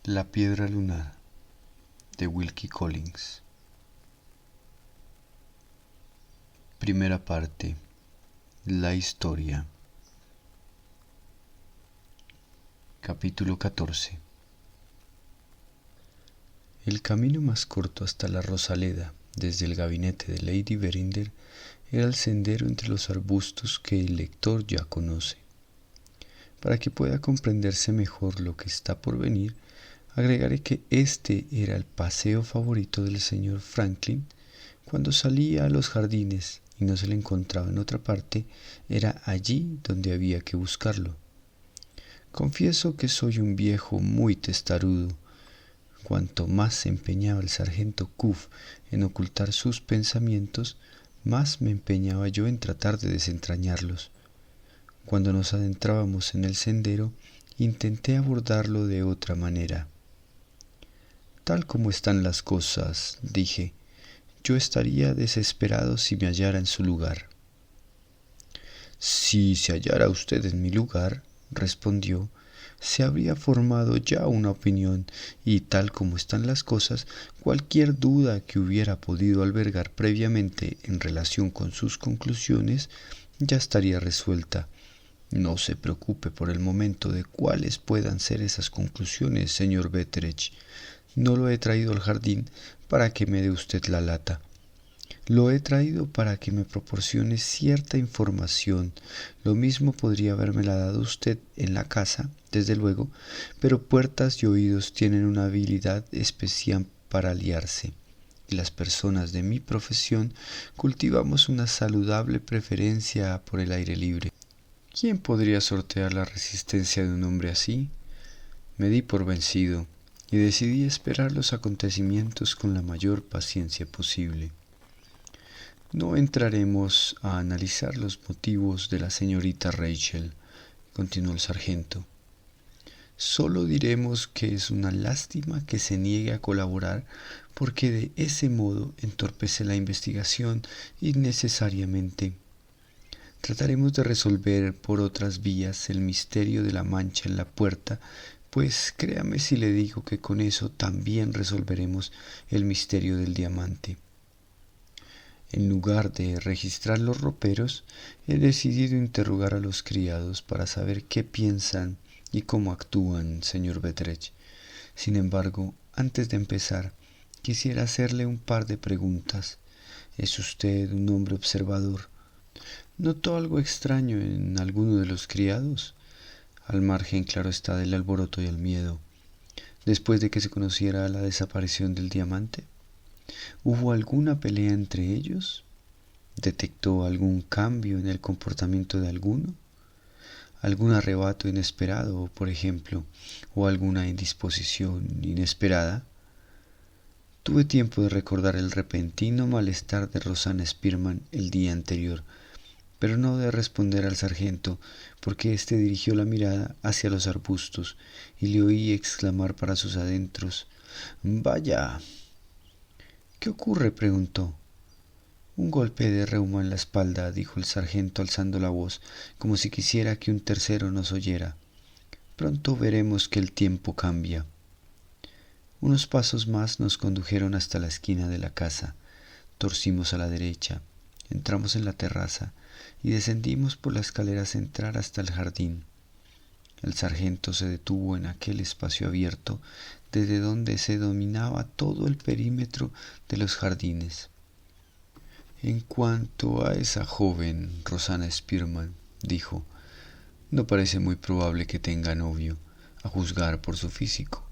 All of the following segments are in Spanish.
La piedra lunar de Wilkie Collins. Primera parte. La historia. Capítulo 14. El camino más corto hasta la Rosaleda, desde el gabinete de Lady Verinder, era el sendero entre los arbustos que el lector ya conoce. Para que pueda comprenderse mejor lo que está por venir, agregaré que este era el paseo favorito del señor Franklin. Cuando salía a los jardines y no se le encontraba en otra parte, era allí donde había que buscarlo. Confieso que soy un viejo muy testarudo. Cuanto más se empeñaba el sargento Cuff en ocultar sus pensamientos, más me empeñaba yo en tratar de desentrañarlos. Cuando nos adentrábamos en el sendero, intenté abordarlo de otra manera. Tal como están las cosas, dije, yo estaría desesperado si me hallara en su lugar. Si se hallara usted en mi lugar, respondió, se habría formado ya una opinión, y tal como están las cosas, cualquier duda que hubiera podido albergar previamente en relación con sus conclusiones ya estaría resuelta. No se preocupe por el momento de cuáles puedan ser esas conclusiones, señor Betteredge. No lo he traído al jardín para que me dé usted la lata. Lo he traído para que me proporcione cierta información. Lo mismo podría habérmela dado usted en la casa, desde luego, pero puertas y oídos tienen una habilidad especial para liarse, y las personas de mi profesión cultivamos una saludable preferencia por el aire libre. ¿Quién podría sortear la resistencia de un hombre así? Me di por vencido y decidí esperar los acontecimientos con la mayor paciencia posible. No entraremos a analizar los motivos de la señorita Rachel, continuó el sargento. Solo diremos que es una lástima que se niegue a colaborar, porque de ese modo entorpece la investigación innecesariamente. Trataremos de resolver por otras vías el misterio de la mancha en la puerta, pues créame si le digo que con eso también resolveremos el misterio del diamante. En lugar de registrar los roperos, he decidido interrogar a los criados para saber qué piensan y cómo actúan, señor Betteredge. Sin embargo, antes de empezar, quisiera hacerle un par de preguntas. ¿Es usted un hombre observador? ¿Notó algo extraño en alguno de los criados? Al margen, claro está, del alboroto y el miedo, después de que se conociera la desaparición del diamante. ¿Hubo alguna pelea entre ellos? ¿Detectó algún cambio en el comportamiento de alguno? ¿Algún arrebato inesperado, por ejemplo, o alguna indisposición inesperada? Tuve tiempo de recordar el repentino malestar de Rosanna Spearman el día anterior, pero no de responder al sargento, porque éste dirigió la mirada hacia los arbustos y le oí exclamar para sus adentros: «¡Vaya!». «¿Qué ocurre?», preguntó. «Un golpe de reuma en la espalda», dijo el sargento alzando la voz, como si quisiera que un tercero nos oyera. «Pronto veremos que el tiempo cambia». Unos pasos más nos condujeron hasta la esquina de la casa. Torcimos a la derecha, entramos en la terraza y descendimos por la escalera central hasta el jardín. El sargento se detuvo en aquel espacio abierto desde donde se dominaba todo el perímetro de los jardines. «En cuanto a esa joven, Rosanna Spearman», dijo, «no parece muy probable que tenga novio, a juzgar por su físico.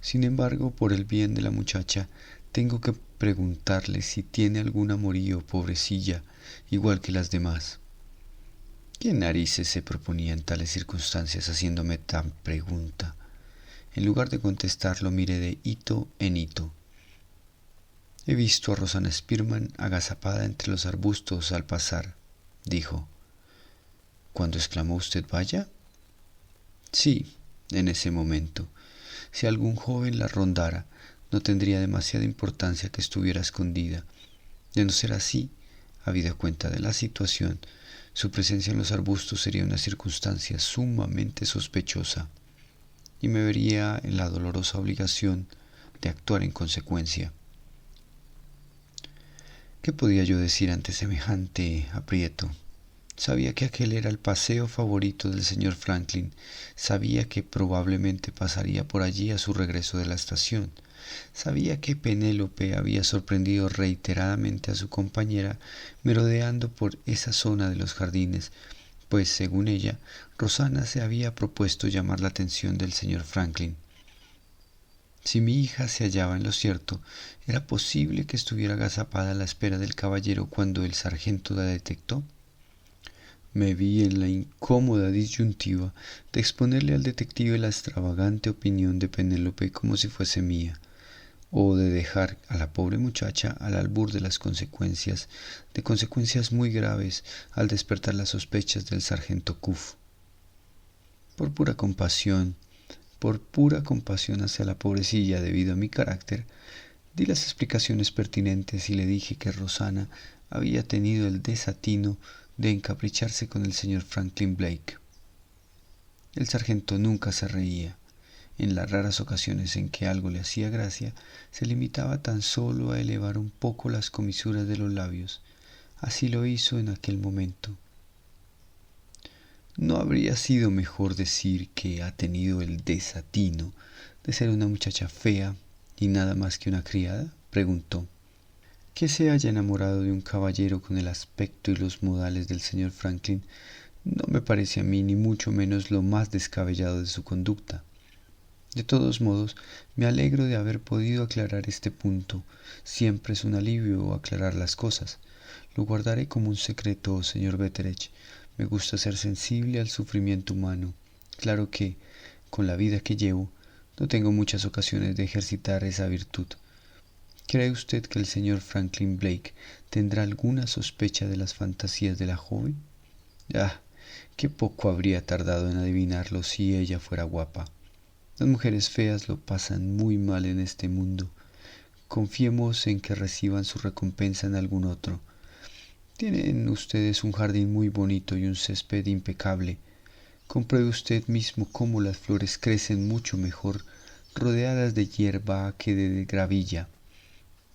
Sin embargo, por el bien de la muchacha, tengo que preguntarle si tiene algún amorío, pobrecilla, igual que las demás». ¿Qué narices se proponía en tales circunstancias haciéndome tan pregunta? En lugar de contestar, lo miré de hito en hito. «He visto a Rosanna Spearman agazapada entre los arbustos al pasar», dijo. «¿Cuándo exclamó usted vaya?» «Sí, en ese momento. Si algún joven la rondara, no tendría demasiada importancia que estuviera escondida. De no ser así, habida cuenta de la situación, su presencia en los arbustos sería una circunstancia sumamente sospechosa». y me vería en la dolorosa obligación de actuar en consecuencia. ¿Qué podía yo decir ante semejante aprieto? Sabía que aquel era el paseo favorito del señor Franklin, sabía que probablemente pasaría por allí a su regreso de la estación, sabía que Penélope había sorprendido reiteradamente a su compañera merodeando por esa zona de los jardines, pues según ella, Rosana se había propuesto llamar la atención del señor Franklin. Si mi hija se hallaba en lo cierto, ¿era posible que estuviera agazapada a la espera del caballero cuando el sargento la detectó? Me vi en la incómoda disyuntiva de exponerle al detective la extravagante opinión de Penélope como si fuese mía, o de dejar a la pobre muchacha al albur de las consecuencias muy graves al despertar las sospechas del sargento Cuff. Por pura compasión hacia la pobrecilla debido a mi carácter, di las explicaciones pertinentes y le dije que Rosana había tenido el desatino de encapricharse con el señor Franklin Blake. El sargento nunca se reía. En las raras ocasiones en que algo le hacía gracia, se limitaba tan solo a elevar un poco las comisuras de los labios. Así lo hizo en aquel momento. ¿No habría sido mejor decir que ha tenido el desatino de ser una muchacha fea y nada más que una criada? Preguntó. Que se haya enamorado de un caballero con el aspecto y los modales del señor Franklin no me parece a mí ni mucho menos lo más descabellado de su conducta. De todos modos, me alegro de haber podido aclarar este punto. Siempre es un alivio aclarar las cosas. Lo guardaré como un secreto, señor Betteredge. Me gusta ser sensible al sufrimiento humano. Claro que, con la vida que llevo, no tengo muchas ocasiones de ejercitar esa virtud. ¿Cree usted que el señor Franklin Blake tendrá alguna sospecha de las fantasías de la joven? Ah, qué poco habría tardado en adivinarlo si ella fuera guapa. Las mujeres feas lo pasan muy mal en este mundo. Confiemos en que reciban su recompensa en algún otro. Tienen ustedes un jardín muy bonito y un césped impecable. Compruebe usted mismo cómo las flores crecen mucho mejor rodeadas de hierba que de gravilla.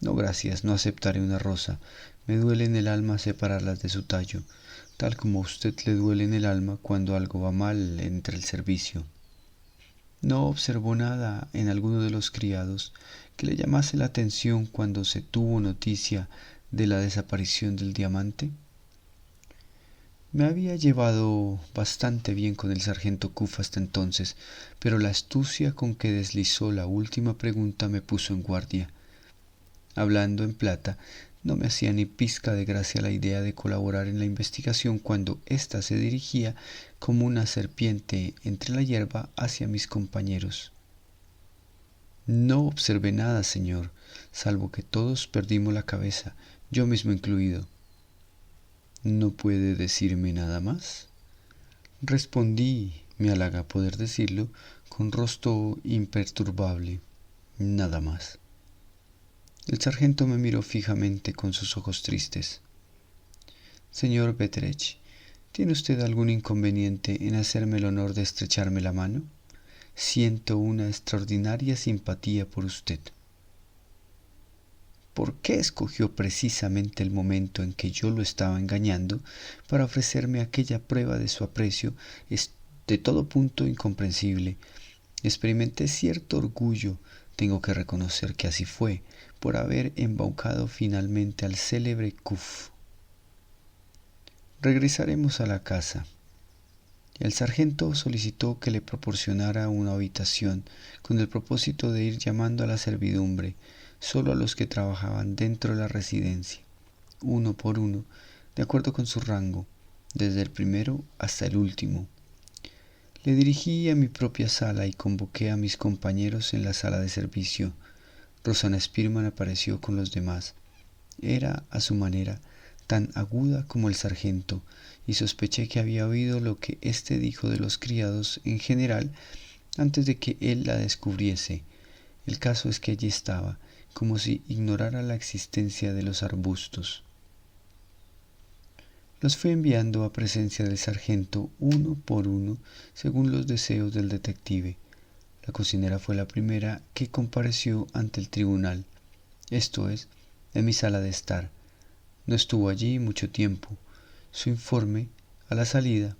No, gracias, no aceptaré una rosa. Me duele en el alma separarlas de su tallo, tal como a usted le duele en el alma cuando algo va mal entre el servicio. ¿No observó nada en alguno de los criados que le llamase la atención cuando se tuvo noticia de la desaparición del diamante? Me había llevado bastante bien con el sargento Cuff hasta entonces, pero la astucia con que deslizó la última pregunta me puso en guardia. Hablando en plata, no me hacía ni pizca de gracia la idea de colaborar en la investigación cuando ésta se dirigía como una serpiente entre la hierba hacia mis compañeros. No observé nada, señor, salvo que todos perdimos la cabeza, yo mismo incluido. ¿No puede decirme nada más? Respondí, me halaga poder decirlo, con rostro imperturbable. Nada más. El sargento me miró fijamente con sus ojos tristes. Señor Betteredge, ¿tiene usted algún inconveniente en hacerme el honor de estrecharme la mano? Siento una extraordinaria simpatía por usted. ¿Por qué escogió precisamente el momento en que yo lo estaba engañando para ofrecerme aquella prueba de su aprecio? Es de todo punto incomprensible. Experimenté cierto orgullo, tengo que reconocer que así fue, por haber embaucado finalmente al célebre Cuff. Regresaremos a la casa. El sargento solicitó que le proporcionara una habitación con el propósito de ir llamando a la servidumbre, solo a los que trabajaban dentro de la residencia, uno por uno, de acuerdo con su rango, desde el primero hasta el último. Le dirigí a mi propia sala y convoqué a mis compañeros en la sala de servicio. Rosana Spearman apareció con los demás. Era, a su manera, tan aguda como el sargento, y sospeché que había oído lo que éste dijo de los criados en general antes de que él la descubriese. El caso es que allí estaba, como si ignorara la existencia de los arbustos. Los fui enviando a presencia del sargento uno por uno según los deseos del detective. La cocinera fue la primera que compareció ante el tribunal, esto es, en mi sala de estar. No estuvo allí mucho tiempo. Su informe a la salida: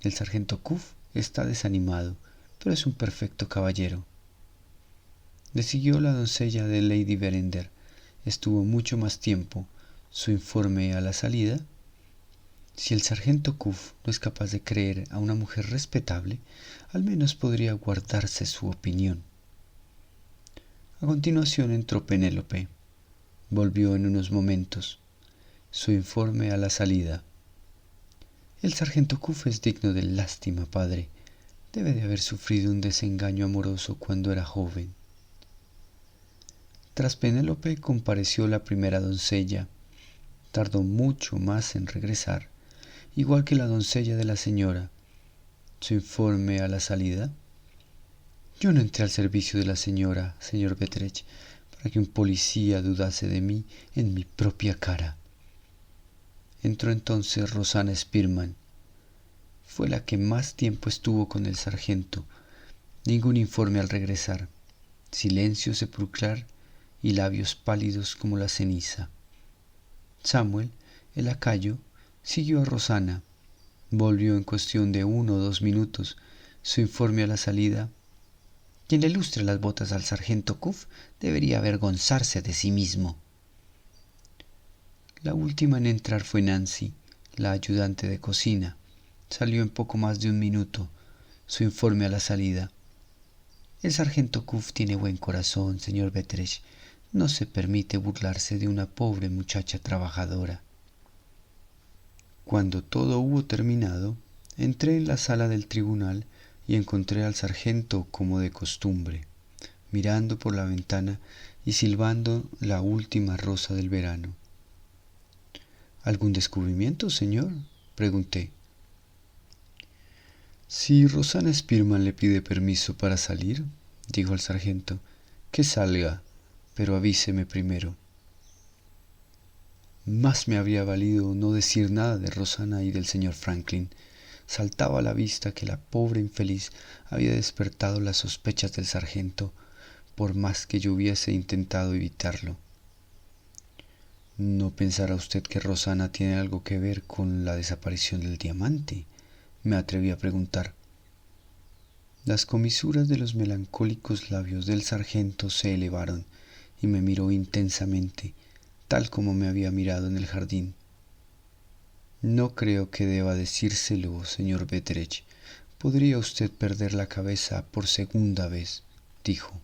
el sargento Cuff está desanimado, pero es un perfecto caballero. Le siguió la doncella de Lady Verinder. Estuvo mucho más tiempo. Su informe a la salida: si el sargento Cuff no es capaz de creer a una mujer respetable, al menos podría guardarse su opinión. A continuación entró Penélope. Volvió en unos momentos. Su informe a la salida: el sargento Cuff es digno de lástima, padre. Debe de haber sufrido un desengaño amoroso cuando era joven. Tras Penélope compareció la primera doncella. Tardó mucho más en regresar, igual que la doncella de la señora. Su informe a la salida: yo no entré al servicio de la señora, señor Betteredge, para que un policía dudase de mí en mi propia cara. Entró entonces Rosanna Spearman. Fue la que más tiempo estuvo con el sargento. Ningún informe al regresar. Silencio sepulcral y labios pálidos como la ceniza. Samuel, el lacayo, siguió a Rosanna. Volvió en cuestión de 1 o 2 minutos. Su informe a la salida: quien le lustre las botas al sargento Cuff debería avergonzarse de sí mismo. La última en entrar fue Nancy, la ayudante de cocina. Salió en poco más de 1 minuto. Su informe a la salida: el sargento Cuff tiene buen corazón, señor Betteredge. No se permite burlarse de una pobre muchacha trabajadora. Cuando todo hubo terminado, entré en la sala del tribunal y encontré al sargento como de costumbre, mirando por la ventana y silbando la última rosa del verano. ¿Algún descubrimiento, señor?, pregunté. Si Rosanna Spearman le pide permiso para salir, dijo el sargento, que salga, pero avíseme primero. Más me habría valido no decir nada de Rosanna y del señor Franklin. Saltaba a la vista que la pobre infeliz había despertado las sospechas del sargento, por más que yo hubiese intentado evitarlo. ¿No pensará usted que Rosanna tiene algo que ver con la desaparición del diamante?, me atreví a preguntar. Las comisuras de los melancólicos labios del sargento se elevaron y me miró intensamente, tal como me había mirado en el jardín. No creo que deba decírselo, señor Betteredge. Podría usted perder la cabeza por segunda vez, dijo.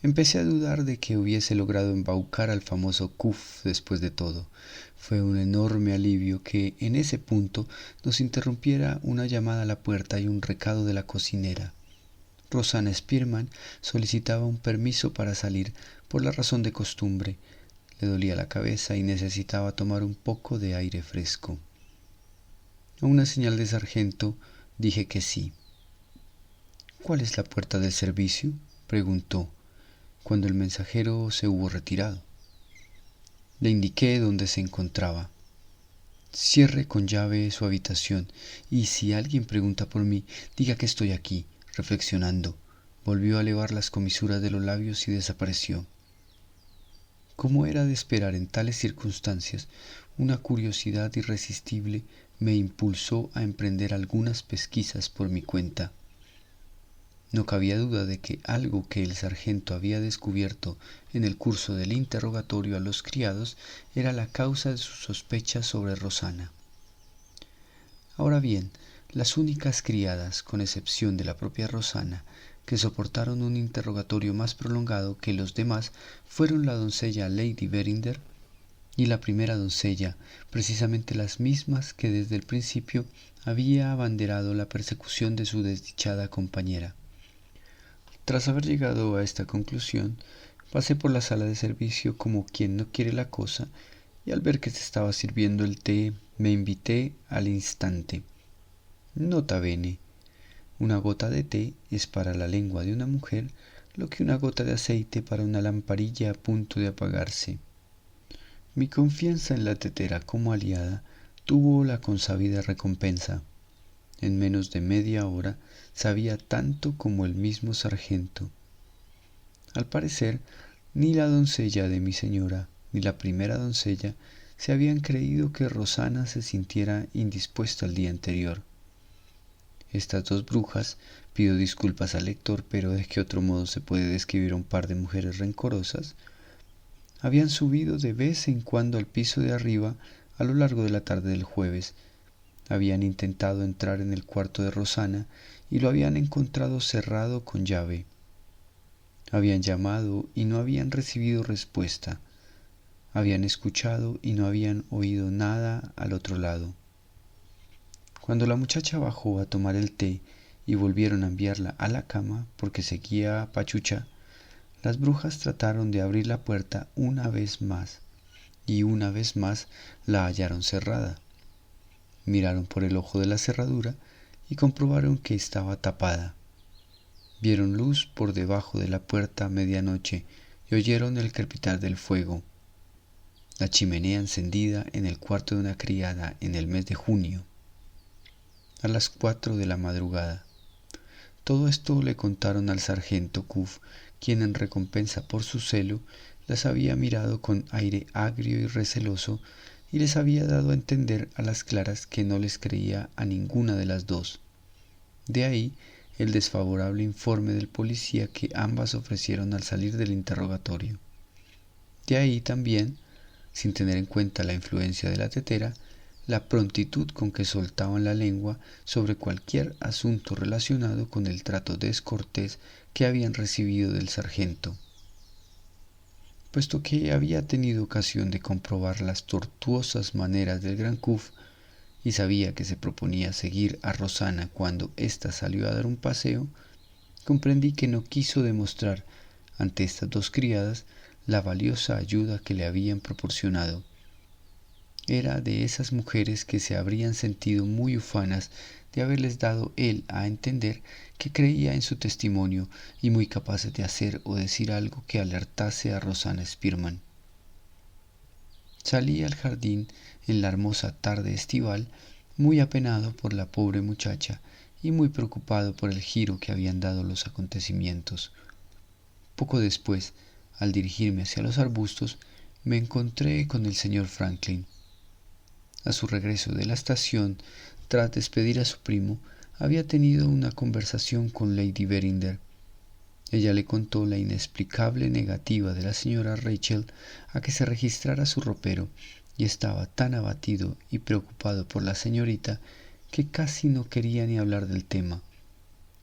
Empecé a dudar de que hubiese logrado embaucar al famoso Cuff después de todo. Fue un enorme alivio que en ese punto nos interrumpiera una llamada a la puerta y un recado de la cocinera. Rosanna Spearman solicitaba un permiso para salir por la razón de costumbre. Le dolía la cabeza y necesitaba tomar un poco de aire fresco. A una señal de sargento dije que sí. ¿Cuál es la puerta del servicio?, preguntó, cuando el mensajero se hubo retirado. Le indiqué dónde se encontraba. Cierre con llave su habitación y si alguien pregunta por mí, diga que estoy aquí, reflexionando. Volvió a elevar las comisuras de los labios y desapareció. Como era de esperar en tales circunstancias, una curiosidad irresistible me impulsó a emprender algunas pesquisas por mi cuenta. No cabía duda de que algo que el sargento había descubierto en el curso del interrogatorio a los criados era la causa de sus sospechas sobre Rosanna. Ahora bien, las únicas criadas, con excepción de la propia Rosanna, que soportaron un interrogatorio más prolongado que los demás fueron la doncella Lady Verinder y la primera doncella, precisamente las mismas que desde el principio había abanderado la persecución de su desdichada compañera. Tras haber llegado a esta conclusión, pasé por la sala de servicio como quien no quiere la cosa, y al ver que se estaba sirviendo el té, me invité al instante. Nota bene: una gota de té es para la lengua de una mujer lo que una gota de aceite para una lamparilla a punto de apagarse. Mi confianza en la tetera como aliada tuvo la consabida recompensa. En menos de media hora sabía tanto como el mismo sargento. Al parecer, ni la doncella de mi señora, ni la primera doncella se habían creído que Rosana se sintiera indispuesta el día anterior. Estas dos brujas, pido disculpas al lector, pero ¿de qué otro modo se puede describir a un par de mujeres rencorosas?, habían subido de vez en cuando al piso de arriba a lo largo de la tarde del jueves. Habían intentado entrar en el cuarto de Rosana y lo habían encontrado cerrado con llave. Habían llamado y no habían recibido respuesta. Habían escuchado y no habían oído nada al otro lado. Cuando la muchacha bajó a tomar el té y volvieron a enviarla a la cama porque seguía pachucha, las brujas trataron de abrir la puerta una vez más, y una vez más la hallaron cerrada. Miraron por el ojo de la cerradura y comprobaron que estaba tapada. Vieron luz por debajo de la puerta a medianoche y oyeron el crepitar del fuego. La chimenea encendida en el cuarto de una criada en el mes de junio, a las 4 de la madrugada. Todo esto le contaron al sargento Cuff, quien en recompensa por su celo las había mirado con aire agrio y receloso y les había dado a entender a las claras que no les creía a ninguna de las dos. De ahí el desfavorable informe del policía que ambas ofrecieron al salir del interrogatorio. De ahí también, sin tener en cuenta la influencia de la tetera, la prontitud con que soltaban la lengua sobre cualquier asunto relacionado con el trato descortés que habían recibido del sargento. Puesto que había tenido ocasión de comprobar las tortuosas maneras del gran Cuff y sabía que se proponía seguir a Rosana cuando ésta salió a dar un paseo, comprendí que no quiso demostrar ante estas dos criadas la valiosa ayuda que le habían proporcionado. Era de esas mujeres que se habrían sentido muy ufanas de haberles dado él a entender que creía en su testimonio y muy capaces de hacer o decir algo que alertase a Rosana Spearman. Salí al jardín en la hermosa tarde estival, muy apenado por la pobre muchacha y muy preocupado por el giro que habían dado los acontecimientos. Poco después, al dirigirme hacia los arbustos, me encontré con el señor Franklin. A su regreso de la estación, tras despedir a su primo, había tenido una conversación con Lady Verinder. Ella le contó la inexplicable negativa de la señora Rachel a que se registrara su ropero, y estaba tan abatido y preocupado por la señorita que casi no quería ni hablar del tema.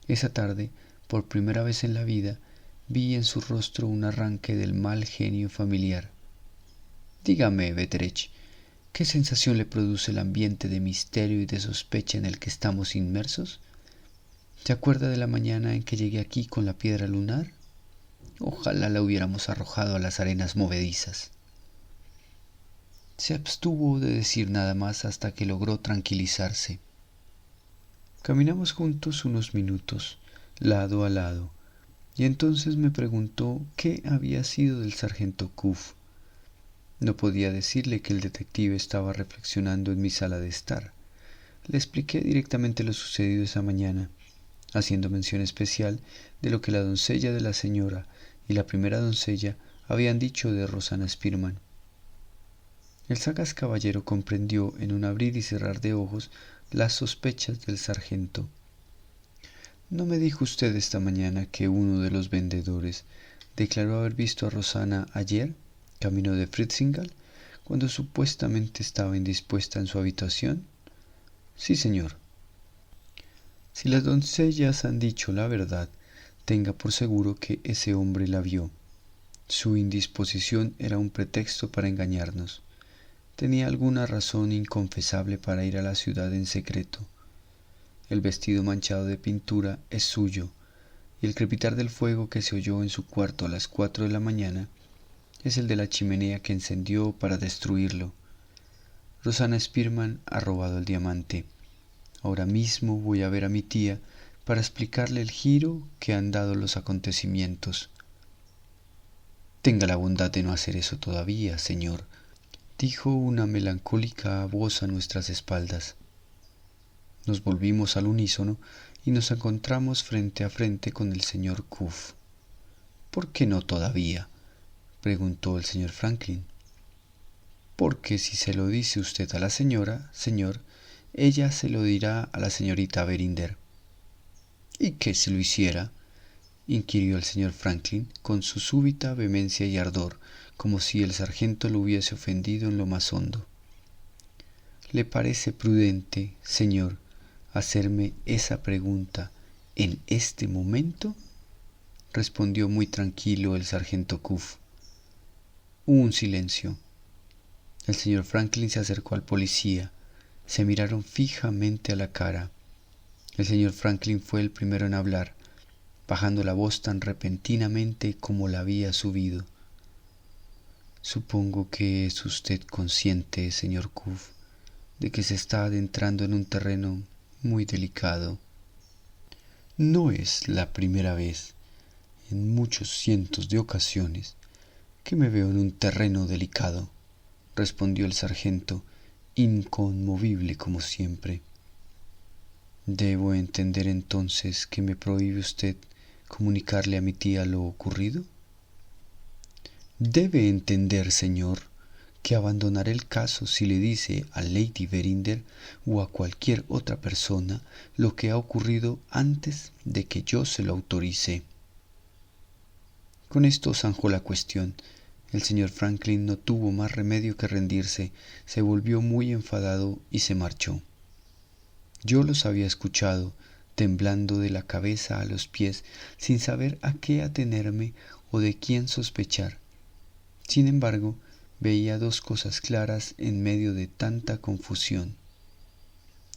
Esa tarde, por primera vez en la vida, vi en su rostro un arranque del mal genio familiar. Dígame, Betteredge, ¿qué sensación le produce el ambiente de misterio y de sospecha en el que estamos inmersos? ¿Se acuerda de la mañana en que llegué aquí con la piedra lunar? Ojalá la hubiéramos arrojado a las arenas movedizas. Se abstuvo de decir nada más hasta que logró tranquilizarse. Caminamos juntos unos minutos, lado a lado, y entonces me preguntó qué había sido del sargento Cuff. No podía decirle que el detective estaba reflexionando en mi sala de estar. Le expliqué directamente lo sucedido esa mañana, haciendo mención especial de lo que la doncella de la señora y la primera doncella habían dicho de Rosana Spearman. El sagaz caballero comprendió en un abrir y cerrar de ojos las sospechas del sargento. ¿No me dijo usted esta mañana que uno de los vendedores declaró haber visto a Rosana ayer, camino de Fritzinghall, cuando supuestamente estaba indispuesta en su habitación? Sí, señor. Si las doncellas han dicho la verdad, tenga por seguro que ese hombre la vio. Su indisposición era un pretexto para engañarnos. Tenía alguna razón inconfesable para ir a la ciudad en secreto. El vestido manchado de pintura es suyo, y el crepitar del fuego que se oyó en su cuarto a las 4 de la mañana es el de la chimenea que encendió para destruirlo. Rosana Spearman ha robado el diamante. Ahora mismo voy a ver a mi tía para explicarle el giro que han dado los acontecimientos. Tenga la bondad de no hacer eso todavía, señor, dijo una melancólica voz a nuestras espaldas. Nos volvimos al unísono y nos encontramos frente a frente con el señor Cuff. —¿Por qué no todavía? —preguntó el señor Franklin. —Porque si se lo dice usted a la señora, señor, ella se lo dirá a la señorita Verinder. —¿Y qué si lo hiciera? —inquirió el señor Franklin con su súbita vehemencia y ardor, como si el sargento lo hubiese ofendido en lo más hondo. —¿Le parece prudente, señor, hacerme esa pregunta en este momento? —respondió muy tranquilo el sargento Cuff. Hubo un silencio. El señor Franklin se acercó al policía. Se miraron fijamente a la cara. El señor Franklin fue el primero en hablar, bajando la voz tan repentinamente como la había subido. —Supongo que es usted consciente, señor Cuff, de que se está adentrando en un terreno muy delicado. No es la primera vez, en muchos cientos de ocasiones, que me veo en un terreno delicado —respondió el sargento, inconmovible como siempre. —¿Debo entender entonces que me prohíbe usted comunicarle a mi tía lo ocurrido? —Debe entender, señor, que abandonaré el caso si le dice a Lady Verinder o a cualquier otra persona lo que ha ocurrido antes de que yo se lo autorice. Con esto zanjó la cuestión. El señor Franklin no tuvo más remedio que rendirse, se volvió muy enfadado y se marchó. Yo los había escuchado, temblando de la cabeza a los pies, sin saber a qué atenerme o de quién sospechar. Sin embargo, veía dos cosas claras en medio de tanta confusión.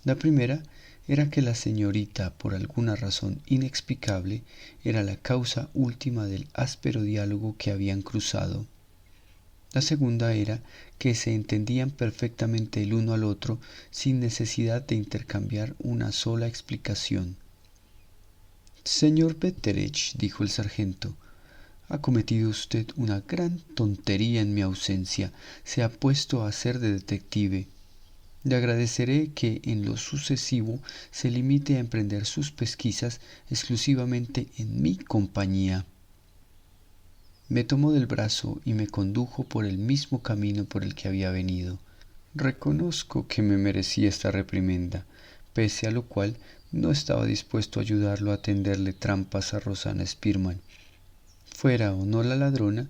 La primera era que la señorita, por alguna razón inexplicable, era la causa última del áspero diálogo que habían cruzado. La segunda era que se entendían perfectamente el uno al otro sin necesidad de intercambiar una sola explicación. —Señor Betteredge —dijo el sargento—, ha cometido usted una gran tontería en mi ausencia. Se ha puesto a hacer de detective. Le agradeceré que en lo sucesivo se limite a emprender sus pesquisas exclusivamente en mi compañía. Me tomó del brazo y me condujo por el mismo camino por el que había venido. Reconozco que me merecía esta reprimenda, pese a lo cual no estaba dispuesto a ayudarlo a tenderle trampas a Rosanna Spearman. Fuera o no la ladrona,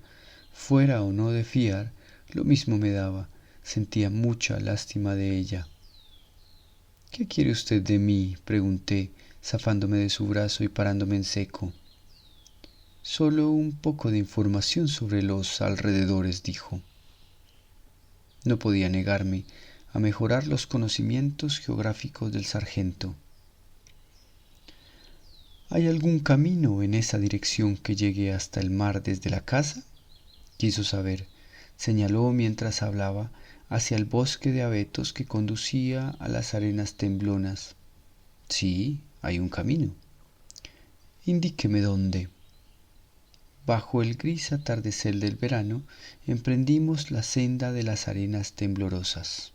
fuera o no de fiar, lo mismo me daba. Sentía mucha lástima de ella. —¿Qué quiere usted de mí? —pregunté, zafándome de su brazo y parándome en seco. —Solo un poco de información sobre los alrededores —dijo. No podía negarme a mejorar los conocimientos geográficos del sargento. —¿Hay algún camino en esa dirección que llegue hasta el mar desde la casa? —quiso saber. Señaló mientras hablaba hacia el bosque de abetos que conducía a las arenas temblonas. —Sí, hay un camino. —Indíqueme dónde. Bajo el gris atardecer del verano emprendimos la senda de las arenas temblorosas.